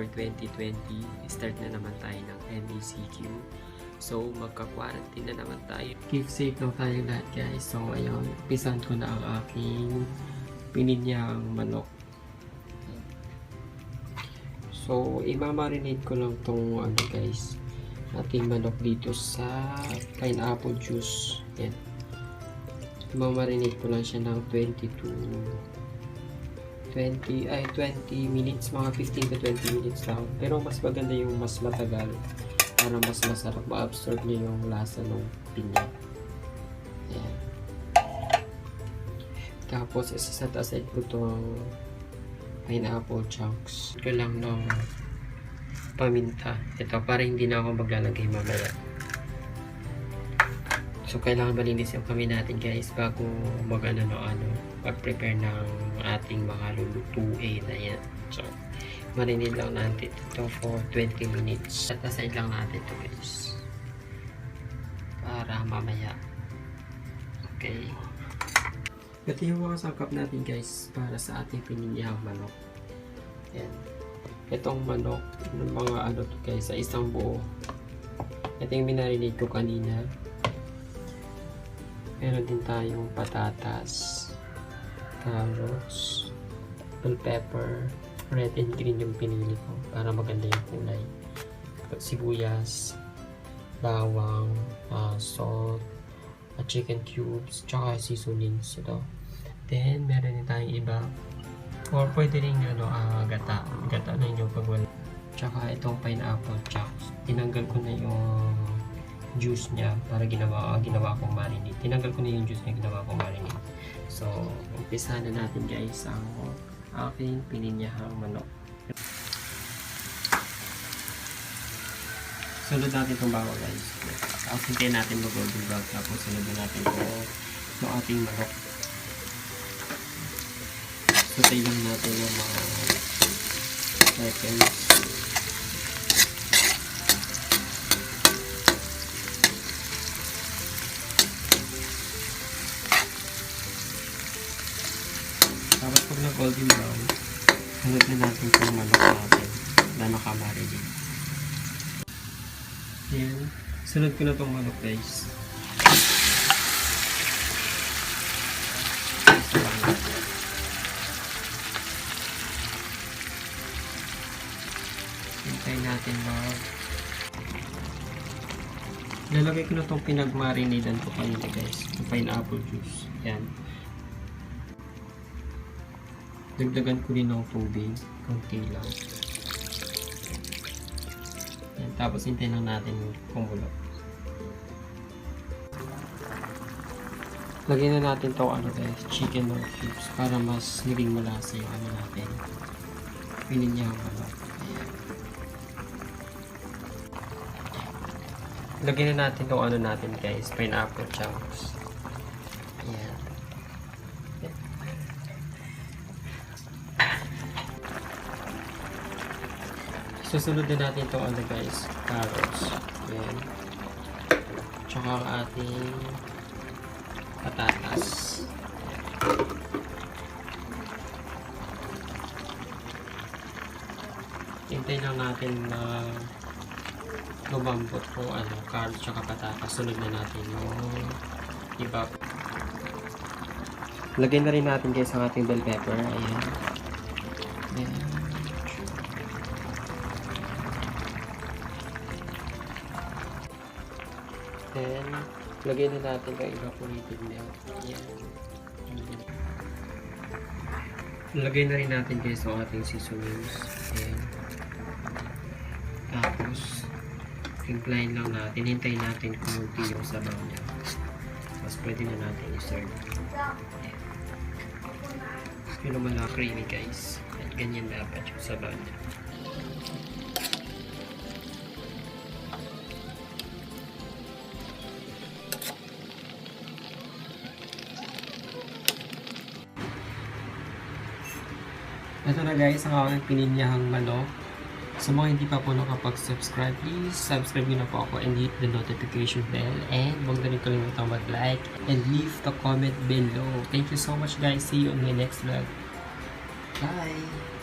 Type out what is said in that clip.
for 2020, start na naman tayo ng MECQ. So, magka-quarantine na naman tayo. Keep safe lang tayo lahat, guys. So, ayun, pisan ko na ang aking pininyahang manok. So, imamarinate ko lang tong guys, ating manok dito sa pineapple juice. Yan. Imamarinate ko lang siya ng 20 minutes, mga 15 to 20 minutes lang. Pero mas maganda yung mas matagal para mas masarap ma-absorb niya yung lasa ng pinya. Ayan. Tapos, isaset aside ko itong pineapple chunks. Ito lang ng paminta. Ito, para hindi na ako maglalagay mamaya. So, kailangan malinis yung kami natin, guys, bago mag-prepare ng ating mga lulutuin na yan. So, marinate lang natin ito for 20 minutes. At aside lang natin ito, guys, para mamaya. Okay. Ito yung mga sangkap natin, guys, para sa ating pininyahang manok. Yan. Itong manok, ng mga guys, sa isang buo. Ito yung minarinate ko kanina. Meron din tayong patatas, carrots, bell pepper, red and green yung pinili ko para maganda yung kulay. Sibuyas, bawang, salt, chicken cubes, tsaka seasonings. Ito. Then, meron din tayong iba. Or pwede rin gata. Gata na yung pagwala. Tsaka itong pineapple chunks. Tinanggal ko na yung juice niya para ginawa kong marinade. Tinanggal ko na yung juice niya, ginawa kong marinade. So, umpisa na natin, guys, ang aking pininyahang manok. Sunod natin itong bawang, guys. Tapos hintayin natin mag-golden brown. Tapos sunod natin itong ating manok. Sutay lang natin yung mga seconds. Tapos pag na-golden brown, sunod na natin itong manok natin na nakamarinate. Yan. Sunod ko na itong manok, guys. Hintayin natin lalagay ko na itong pinag-marinadan ko kanina, guys. Yung pineapple juice. Yan. Dagdagan ko din ng tubig, konti lang. Yan, tapos hintayin lang natin kumulo. Lagyan na natin itong guys, chicken cubes para mas naging malasa yung natin. Pininyahang manok. Lagyan na natin itong natin, guys, pineapple chunks. Ayan. Susunod na natin itong guys, carrots. Ayan. Tsaka ang ating patatas. Hintayin lang natin na lumambot po carrots tsaka patatas. Sunod na natin yung iba. Lagyan na rin natin, guys, ang ating bell pepper. Ayan. Ayan. Then, lagyan na natin yung evaporated milk. Ayan. Lagyan na rin natin, guys, ang ating seasonings. Ayan. Tapos, timplahin lang natin. Hintayin natin kumuti yung sabaw niya. Tapos, pwede na natin i-serve. Ayan. Yun naman na creamy, guys. At ganyan dapat yung sabaw niya. Ito na, guys, ang aking pininyahang manok. Sa mga hindi pa po nakapag-subscribe, please subscribe nyo na po ako and hit the notification bell. And huwag na rin kalimutan mag-like and leave the comment below. Thank you so much, guys. See you on my next vlog. Bye!